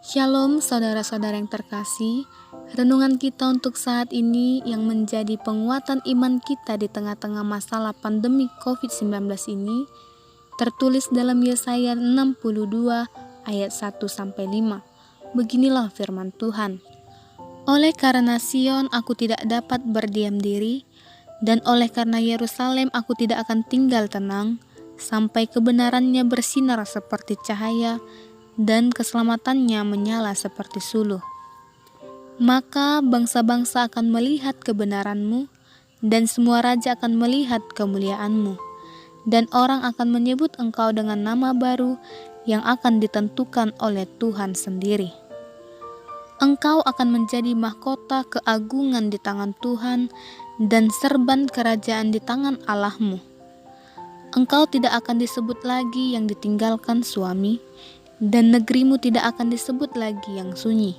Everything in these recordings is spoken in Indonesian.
Shalom saudara-saudara yang terkasih, renungan kita untuk saat ini yang menjadi penguatan iman kita di tengah-tengah masalah pandemi COVID-19 ini tertulis dalam Yesaya 62 ayat 1-5. Beginilah firman Tuhan. Oleh karena Sion aku tidak dapat berdiam diri, dan oleh karena Yerusalem aku tidak akan tinggal tenang, sampai kebenarannya bersinar seperti cahaya, dan keselamatannya menyala seperti suluh. Maka bangsa-bangsa akan melihat kebenaranmu, dan semua raja akan melihat kemuliaanmu, dan orang akan menyebut engkau dengan nama baru yang akan ditentukan oleh Tuhan sendiri. Engkau akan menjadi mahkota keagungan di tangan Tuhan, dan serban kerajaan di tangan Allahmu. Engkau tidak akan disebut lagi yang ditinggalkan suami, dan negerimu tidak akan disebut lagi yang sunyi,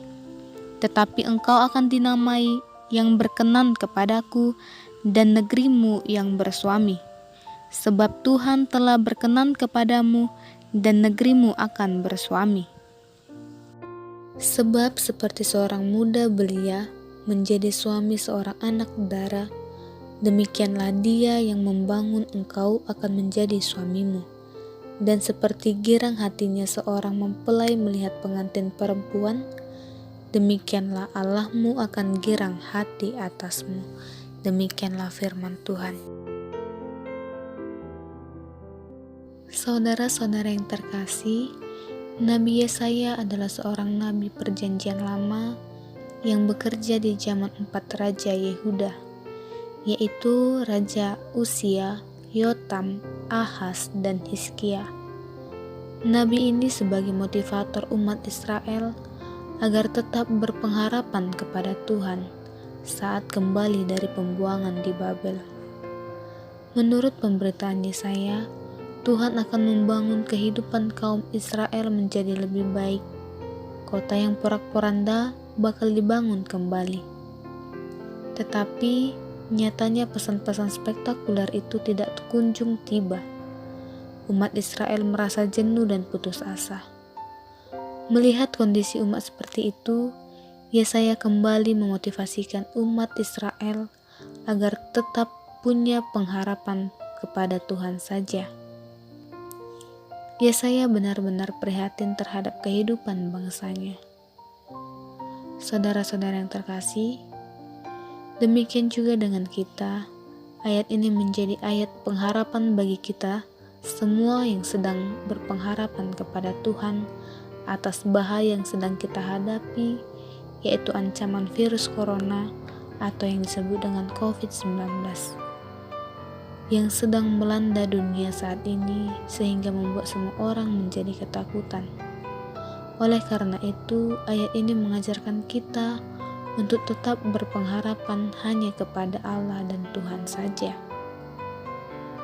tetapi engkau akan dinamai yang berkenan kepadaku, dan negerimu yang bersuami. Sebab Tuhan telah berkenan kepadamu, dan negerimu akan bersuami. Sebab seperti seorang muda belia menjadi suami seorang anak dara, demikianlah dia yang membangun engkau akan menjadi suamimu. Dan seperti girang hatinya seorang mempelai melihat pengantin perempuan, demikianlah Allahmu akan girang hati atasmu. Demikianlah firman Tuhan. Saudara-saudara yang terkasih, Nabi Yesaya adalah seorang nabi perjanjian lama yang bekerja di zaman 4 raja Yehuda, yaitu Raja Uzia, Yotam, Ahaz, dan Hizkia. Nabi ini sebagai motivator umat Israel agar tetap berpengharapan kepada Tuhan saat kembali dari pembuangan di Babel. Menurut pemberitaan Yesaya, Tuhan akan membangun kehidupan kaum Israel menjadi lebih baik. Kota yang porak-poranda bakal dibangun kembali. Tetapi nyatanya pesan-pesan spektakuler itu tidak kunjung tiba. Umat Israel merasa jenuh dan putus asa. Melihat kondisi umat seperti itu, Yesaya kembali memotivasikan umat Israel agar tetap punya pengharapan kepada Tuhan saja. Yesaya benar-benar prihatin terhadap kehidupan bangsanya. Saudara-saudara yang terkasih, demikian juga dengan kita. Ayat ini menjadi ayat pengharapan bagi kita semua yang sedang berpengharapan kepada Tuhan atas bahaya yang sedang kita hadapi, yaitu ancaman virus corona atau yang disebut dengan COVID-19 yang sedang melanda dunia saat ini, sehingga membuat semua orang menjadi ketakutan. Oleh karena itu, ayat ini mengajarkan kita untuk tetap berpengharapan hanya kepada Allah dan Tuhan saja.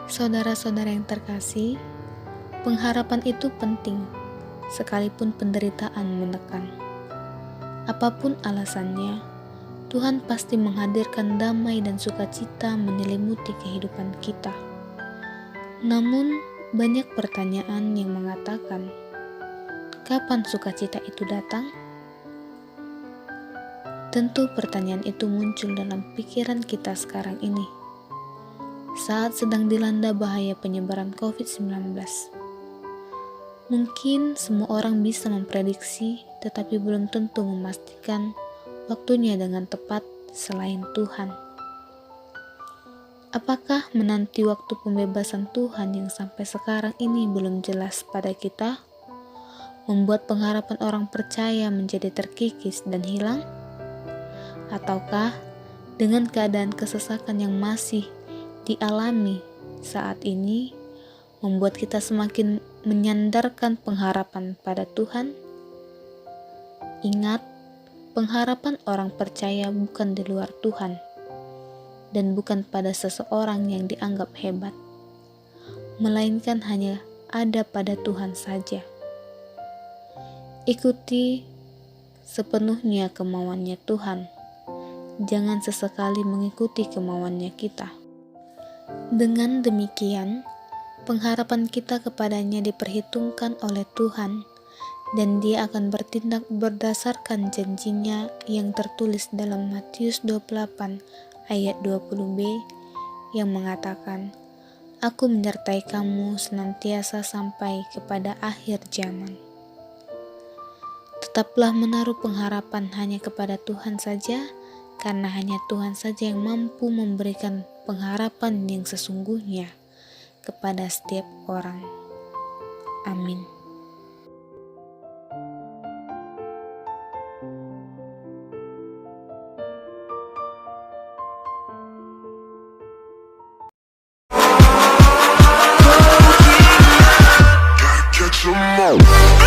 Saudara-saudara yang terkasih, pengharapan itu penting, sekalipun penderitaan menekan. Apapun alasannya, Tuhan pasti menghadirkan damai dan sukacita menyelimuti kehidupan kita. Namun, banyak pertanyaan yang mengatakan, kapan sukacita itu datang? Tentu pertanyaan itu muncul dalam pikiran kita sekarang ini, saat sedang dilanda bahaya penyebaran COVID-19. Mungkin semua orang bisa memprediksi, tetapi belum tentu memastikan waktunya dengan tepat selain Tuhan. Apakah menanti waktu pembebasan Tuhan yang sampai sekarang ini belum jelas pada kita, membuat pengharapan orang percaya menjadi terkikis dan hilang? Ataukah dengan keadaan kesesakan yang masih dialami saat ini, membuat kita semakin menyandarkan pengharapan pada Tuhan? Ingat, pengharapan orang percaya bukan di luar Tuhan, dan bukan pada seseorang yang dianggap hebat, melainkan hanya ada pada Tuhan saja. Ikuti sepenuhnya kemauannya Tuhan, jangan sesekali mengikuti kemauannya kita. Dengan demikian, pengharapan kita kepadanya diperhitungkan oleh Tuhan, dan Dia akan bertindak bertindak berdasarkan janjinya yang tertulis dalam Matius 28 ayat 20b yang mengatakan, "Aku menyertai kamu senantiasa sampai kepada akhir zaman." Tetaplah menaruh pengharapan hanya kepada Tuhan saja, karena hanya Tuhan saja yang mampu memberikan pengharapan yang sesungguhnya kepada setiap orang. Amin. Catch 'em all.